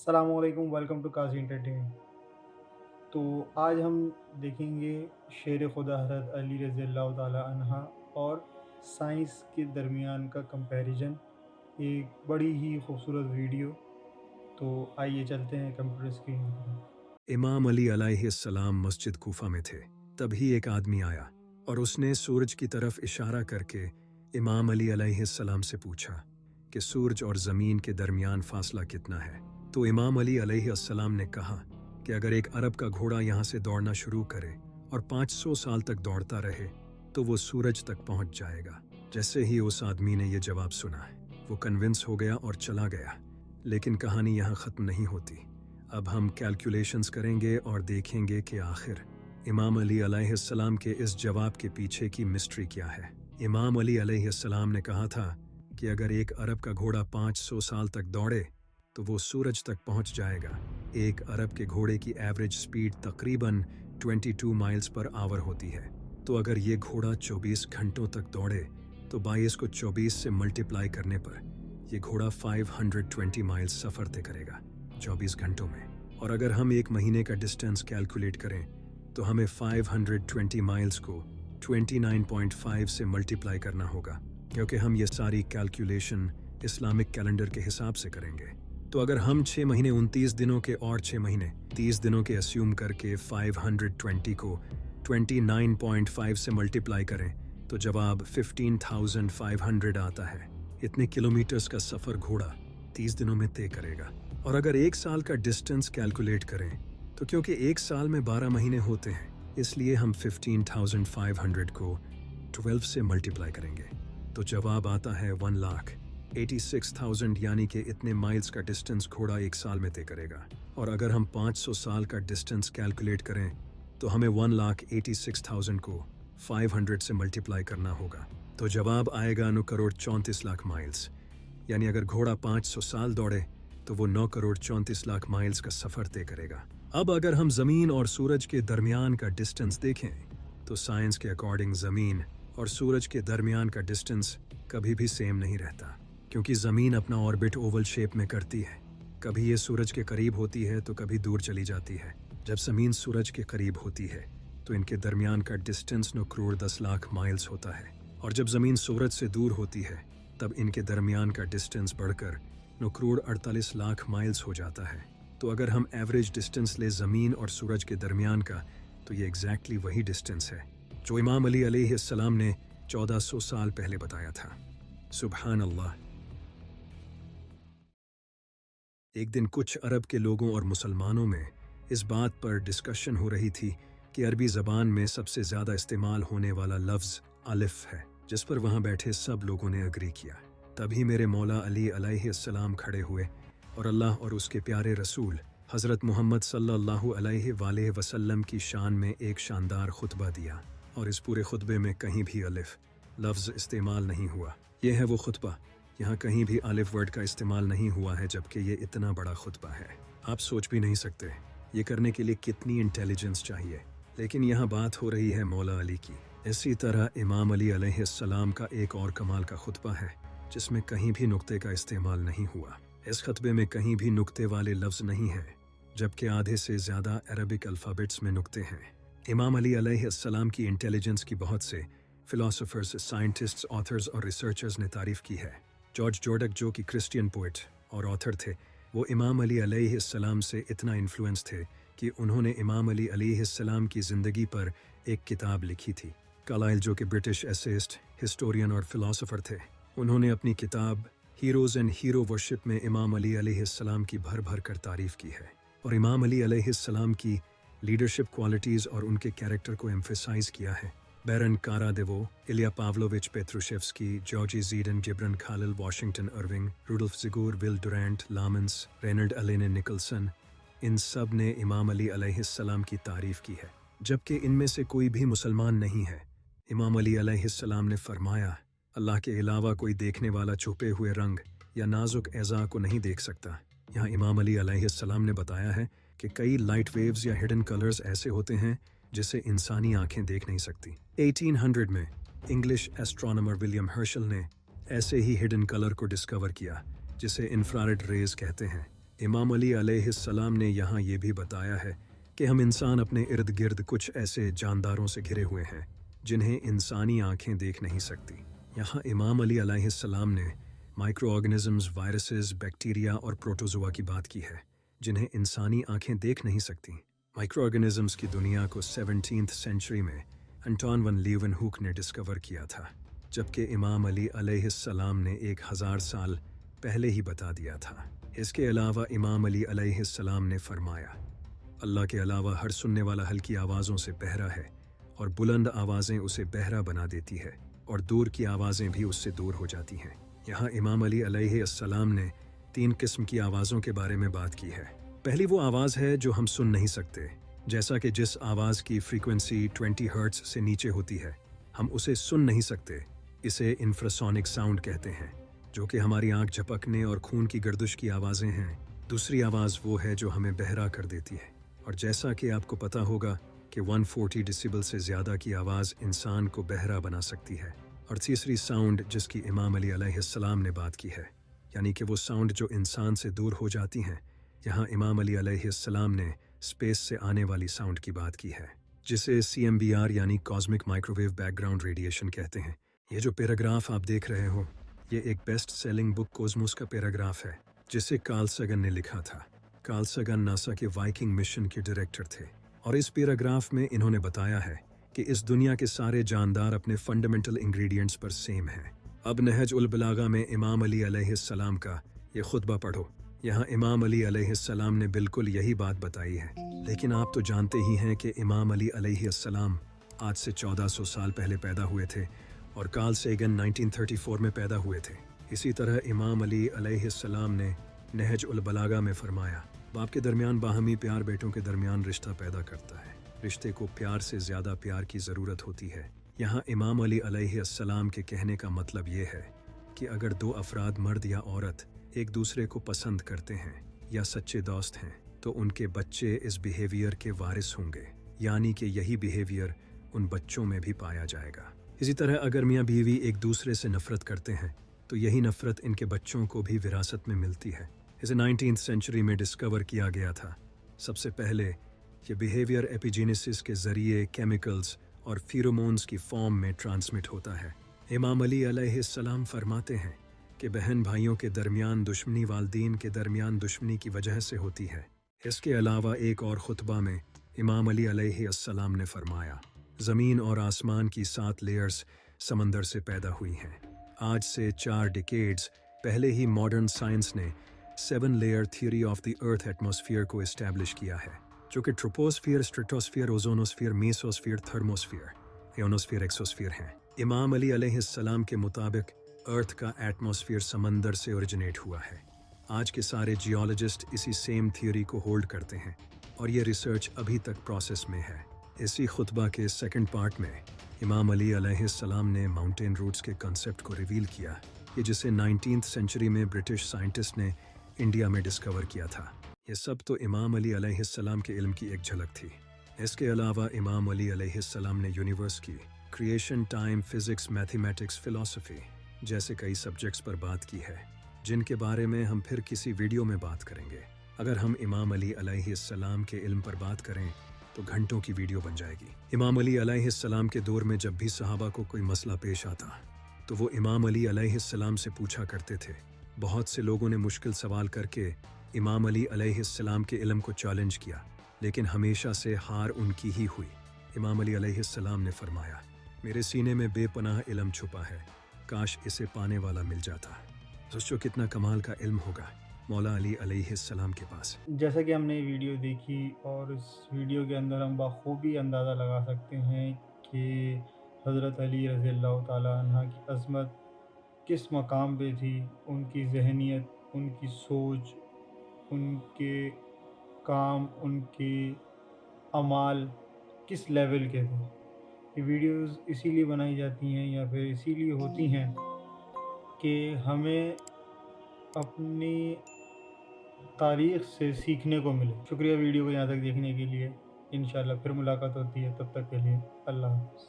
अस्सलाम वालेकुम, welcome to Qazi entertain. तो आज हम देखेंगे शेर खुदा हज़रत अली रज़ी अल्लाह ताला अन्हा और साइंस के दरमियान का कंपैरिजन, एक बड़ी ही खूबसूरत वीडियो। तो आइए चलते हैं कंप्यूटर स्क्रीन की तरफ। इमाम अली अलैहिस्सलाम मस्जिद कूफा में थे। तभी एक आदमी आया और उसने सूरज की तरफ इशारा करके इमाम अली अलैहिस्सलाम से पूछा कि सूरज और ज़मीन के दरमियान फासला कितना है। तो इमाम अली अलैहिस्सलाम ने कहा कि अगर एक अरब का घोड़ा यहाँ से दौड़ना शुरू करे और 500 साल तक दौड़ता रहे तो वो सूरज तक पहुँच जाएगा। जैसे ही उस आदमी ने यह जवाब सुना, वो कन्विंस हो गया और चला गया। लेकिन कहानी यहाँ ख़त्म नहीं होती। अब हम कैलकुलेशंस करेंगे और देखेंगे कि आखिर इमाम अली अलैहिस्सलाम के इस जवाब के पीछे की मिस्ट्री क्या है। इमाम अली अलैहिस्सलाम ने कहा था कि अगर एक अरब का घोड़ा 500 साल तक दौड़े तो वो सूरज तक पहुंच जाएगा। एक अरब के घोड़े की एवरेज स्पीड तकरीबन 22 माइल्स पर आवर होती है। तो अगर ये घोड़ा 24 घंटों तक दौड़े तो 22 को 24 से मल्टीप्लाई करने पर यह घोड़ा 520 माइल्स सफ़र तय करेगा 24 घंटों में। और अगर हम एक महीने का डिस्टेंस कैलकुलेट करें तो हमें 520 माइल्स को 29.5 से मल्टीप्लाई करना होगा, क्योंकि हम ये सारी कैलकुलेशन इस्लामिक कैलेंडर के हिसाब से करेंगे। तो अगर हम 6 महीने 29 दिनों के और 6 महीने 30 दिनों के अस्यूम करके 520 को 29.5 से मल्टीप्लाई करें तो जवाब 15,500 आता है। इतने किलोमीटर्स का सफ़र घोड़ा 30 दिनों में तय करेगा। और अगर एक साल का डिस्टेंस कैलकुलेट करें तो क्योंकि एक साल में 12 महीने होते हैं, इसलिए हम 15,500 को 12 से मल्टीप्लाई करेंगे तो जवाब आता है 1,86,000, यानी कि इतने माइल्स का डिस्टेंस घोड़ा एक साल में तय करेगा। और अगर हम 500 साल का डिस्टेंस कैलकुलेट करें तो हमें 1,86,000 को 500 से मल्टीप्लाई करना होगा तो जवाब आएगा 9,34,00,000 माइल्स। यानी अगर घोड़ा 500 साल दौड़े तो वो 9,34,00,000 माइल्स का सफ़र तय करेगा। अब अगर हम ज़मीन और सूरज के दरमियान का डिस्टेंस देखें तो साइंस के अकॉर्डिंग ज़मीन और सूरज के दरमियान का डिस्टेंस कभी भी सेम नहीं रहता, क्योंकि ज़मीन अपना ऑर्बिट ओवल शेप में करती है। कभी ये सूरज के करीब होती है तो कभी दूर चली जाती है। जब ज़मीन सूरज के करीब होती है तो इनके दरमियान का डिस्टेंस 9,10,00,000 माइल्स होता है, और जब ज़मीन सूरज से दूर होती है तब इनके दरमियान का डिस्टेंस बढ़कर 9,48,00,000 माइल्स हो जाता है। तो अगर हम एवरेज डिस्टेंस ले ज़मीन और सूरज के दरमियान का तो ये एग्जैक्टली वही डिस्टेंस है जो इमाम अली अलैहिस्सलाम ने 1400 साल पहले बताया था। सुबहान अल्लाह। एक दिन कुछ अरब के लोगों और मुसलमानों में इस बात पर डिस्कशन हो रही थी कि अरबी ज़बान में सबसे ज़्यादा इस्तेमाल होने वाला लफ्ज़ अलिफ है, जिस पर वहाँ बैठे सब लोगों ने अग्री किया। तभी मेरे मौला अली अलैहिस्सलाम खड़े हुए और अल्लाह और उसके प्यारे रसूल हज़रत मोहम्मद सल्लल्लाहु अलैहि वसल्लम की शान में एक शानदार खुतबा दिया, और इस पूरे खुतबे में कहीं भी अलिफ लफ्ज़ इस्तेमाल नहीं हुआ। यह है वो खुतबा, यहाँ कहीं भी अलिफ वर्ड का इस्तेमाल नहीं हुआ है, जबकि ये इतना बड़ा खुतबा है। आप सोच भी नहीं सकते ये करने के लिए कितनी इंटेलिजेंस चाहिए। लेकिन यहाँ बात हो रही है मौला अली की। इसी तरह इमाम अली अलैहिस्सलाम का एक और कमाल का खुतबा है जिसमें कहीं भी नुक्ते का इस्तेमाल नहीं हुआ। इस खतबे में कहीं भी नुक्ते वाले लफ्ज़ नहीं हैं, जबकि आधे से ज़्यादा अरबिक अल्फ़ाबेट्स में नुक्ते हैं। इमाम अली अलैहिस्सलाम की इंटेलिजेंस की बहुत से फ़िलासफ़र्स, साइंटिस्ट्स, ऑथर्स और रिसर्चर्स ने तारीफ़ की है। जॉर्ज जोडक, जो कि क्रिश्चियन पोइट और ऑथर थे, वो इमाम अली अलैहिस्सलाम से इतना इन्फ्लुएंस थे कि उन्होंने इमाम अली अलैहिस्सलाम की ज़िंदगी पर एक किताब लिखी थी। कार्लाइल, जो कि ब्रिटिश एसेइस्ट, हिस्टोरियन और फ़िलासफ़र थे, उन्होंने अपनी किताब हीरोज़ एंड हीरो वर्शिप में इमाम अली अलैहिस्सलाम की भर भर कर तारीफ़ की है, और इमाम अली अलैहिस्सलाम की लीडरशिप क्वालिटीज़ और उनके कैरेक्टर को एम्फेसाइज़ किया है। Baron Carra de Vaux, Ilya Pavlovich Petrushevsky, Jurji Zaydan, Gibran Khalil, Washington Irving, Rudolf ज़िगोर, विल डुरांट, लामंस, रेनल्ड अलेने निकलसन, इन सब ने इमाम अली अलैहिस्सलाम की तारीफ़ की है, जबकि इनमें से कोई भी मुसलमान नहीं है। इमाम अली अलैहिस्सलाम ने फरमाया, अल्लाह के अलावा कोई देखने वाला छुपे हुए रंग या नाजुक एज़ा को नहीं देख सकता। यहाँ इमाम अली अलैहिस्सलाम ने बताया है कि कई लाइट वेव्स या हिडन कलर्स ऐसे होते हैं जिसे इंसानी आंखें देख नहीं सकती। 1800 में इंग्लिश एस्ट्रोनॉमर विलियम हर्शल ने ऐसे ही हिडन कलर को डिस्कवर किया जिसे इंफ्रारेड रेज कहते हैं। इमाम अली अलैहिस्सलाम ने यहाँ ये भी बताया है कि हम इंसान अपने इर्द गिर्द कुछ ऐसे जानदारों से घिरे हुए हैं जिन्हें इंसानी आंखें देख नहीं सकती। यहाँ इमाम अली अलैहिस्सलाम ने माइक्रो ऑर्गेनिजम्स, वायरसेस, बैक्टीरिया और प्रोटोजोआ की बात की है जिन्हें इंसानी आंखें देख नहीं सकती। माइक्रो ऑर्गेनिजम्स की दुनिया को 17th सेंचुरी में एंटोन वन लीeuwenhoek ने डिस्कवर किया था, जबकि इमाम अली अलैहिस्सलाम ने 1000 साल पहले ही बता दिया था। इसके अलावा इमाम अली अलैहिस्सलाम ने फरमाया, अल्लाह के अलावा हर सुनने वाला हल्की आवाज़ों से बहरा है और बुलंद आवाज़ें उसे बहरा बना देती है और दूर की आवाज़ें भी उससे दूर हो जाती हैं। यहाँ इमाम अली अलैहिस्सलाम ने 3 किस्म की आवाज़ों के बारे में बात की है। पहली वो आवाज़ है जो हम सुन नहीं सकते, जैसा कि जिस आवाज़ की फ्रीक्वेंसी 20 हर्ट्ज़ से नीचे होती है हम उसे सुन नहीं सकते। इसे इंफ्रासोनिक साउंड कहते हैं, जो कि हमारी आंख झपकने और खून की गर्दिश की आवाज़ें हैं। दूसरी आवाज़ वो है जो हमें बहरा कर देती है, और जैसा कि आपको पता होगा कि 140 डेसिबल से ज़्यादा की आवाज़ इंसान को बहरा बना सकती है। और तीसरी साउंड जिसकी इमाम अली अलैहिस्सलाम ने बात की है, यानी कि वो साउंड जो इंसान से दूर हो जाती हैं। यहाँ इमाम अली अलैहिस्सलाम ने स्पेस से आने वाली साउंड की बात की है, जिसे CMBR यानी कॉस्मिक माइक्रोवेव बैकग्राउंड रेडिएशन कहते हैं। ये जो पैराग्राफ आप देख रहे हो, ये एक बेस्ट सेलिंग बुक कोस्मोस का पैराग्राफ है जिसे कार्ल सगन ने लिखा था। कार्ल सगन नासा के वाइकिंग मिशन के डायरेक्टर थे, और इस पैराग्राफ में इन्होंने बताया है कि इस दुनिया के सारे जानदार अपने फंडामेंटल इंग्रेडिएंट्स पर सेम हैं। अब नहज उल बलागा में इमाम अली अलैहिस्सलाम का ये खुतबा पढ़ो। यहाँ इमाम अली अलैहिस्सलाम ने बिल्कुल यही बात बताई है, लेकिन आप तो जानते ही हैं कि इमाम अली अलैहिस्सलाम आज से 1400 साल पहले पैदा हुए थे और कार्ल सेगन 1934 में पैदा हुए थे। इसी तरह इमाम अली अलैहिस्सलाम ने नहज उल बलागा में फरमाया, बाप के दरमियान बाहमी प्यार बेटों के दरमियान रिश्ता पैदा करता है। रिश्ते को प्यार से ज़्यादा प्यार की ज़रूरत होती है। यहाँ इमाम अली अलैहिस्सलाम के कहने का मतलब ये है कि अगर 2 अफराद, मर्द या औरत, एक दूसरे को पसंद करते हैं या सच्चे दोस्त हैं, तो उनके बच्चे इस बिहेवियर के वारिस होंगे, यानी कि यही बिहेवियर उन बच्चों में भी पाया जाएगा। इसी तरह अगर मियाँ बीवी एक दूसरे से नफ़रत करते हैं तो यही नफ़रत इनके बच्चों को भी विरासत में मिलती है। इसे 19th सेंचुरी में डिस्कवर किया गया था। सबसे पहले ये बिहेवियर एपिजेनेसिस के ज़रिए केमिकल्स और फेरोमोन्स की फॉर्म में ट्रांसमिट होता है। इमाम अली अलैहिस्सलाम फरमाते हैं कि बहन भाइयों के दरमियान दुश्मनी वालदीन के दरमियान दुश्मनी की वजह से होती है। इसके अलावा एक और खुतबा में इमाम अली अलैहिस्सलाम ने फरमाया, ज़मीन और आसमान की 7 लेयर्स समंदर से पैदा हुई हैं। आज से 4 डिकेड्स पहले ही मॉडर्न साइंस ने 7 layer theory of the earth atmosphere को इस्टेब्लिश किया है, जो कि troposphere, stratosphere, ozonosphere, mesosphere, thermosphere, ionosphere, exosphere हैं। इमाम अली अलैहिस्सलाम के मुताबिक अर्थ का एटमॉस्फेयर समंदर से ओरिजिनेट हुआ है। आज के सारे जियोलॉजिस्ट इसी सेम थ्योरी को होल्ड करते हैं और ये रिसर्च अभी तक प्रोसेस में है। इसी खुतबा के सेकंड पार्ट में इमाम अली अलैहिस्सलाम ने माउंटेन रूट्स के कंसेप्ट को रिवील किया, कि जिसे 19th सेंचुरी में ब्रिटिश साइंटिस्ट ने इंडिया में डिस्कवर किया था। ये सब तो इमाम अली अलैहिस्सलाम के इल्म की एक झलक थी। इसके अलावा इमाम अली अलैहिस्सलाम ने यूनिवर्स की creation, time, physics, mathematics, philosophy जैसे कई सब्जेक्ट्स पर बात की है, जिनके बारे में हम फिर किसी वीडियो में बात करेंगे। अगर हम इमाम अली अलैहिस्सलाम के इल्म पर बात करें तो घंटों की वीडियो बन जाएगी। इमाम अली अलैहिस्सलाम के दौर में जब भी सहाबा को कोई मसला पेश आता तो वो इमाम अली अलैहिस्सलाम से पूछा करते थे। बहुत से लोगों ने मुश्किल सवाल करके इमाम अली अलैहिस्सलाम के इल्म को चैलेंज किया, लेकिन हमेशा से हार उनकी ही हुई। इमाम अली अलैहिस्सलाम ने फरमाया, मेरे सीने में बेपनाह इल्म छुपा है, काश इसे पाने वाला मिल जाता। सोचो कितना कमाल का इल्म होगा मौला अली अलैहिस्सलाम के पास। जैसा कि हमने वीडियो देखी और इस वीडियो के अंदर हम बखूबी अंदाज़ा लगा सकते हैं कि हज़रत अली रज़ी अल्लाह ताला अन्हा की अज़मत किस मकाम पे थी, उनकी ज़हनियत, उनकी सोच, उनके काम, उनके अमाल किस लेवल के थे। ये वीडियोज़ इसीलिए बनाई जाती हैं या फिर इसीलिए होती हैं कि हमें अपनी तारीख़ से सीखने को मिले। शुक्रिया वीडियो को यहाँ तक देखने के लिए। इंशाअल्लाह फिर मुलाकात होती है, तब तक के लिए अल्लाह हाफ़िज़।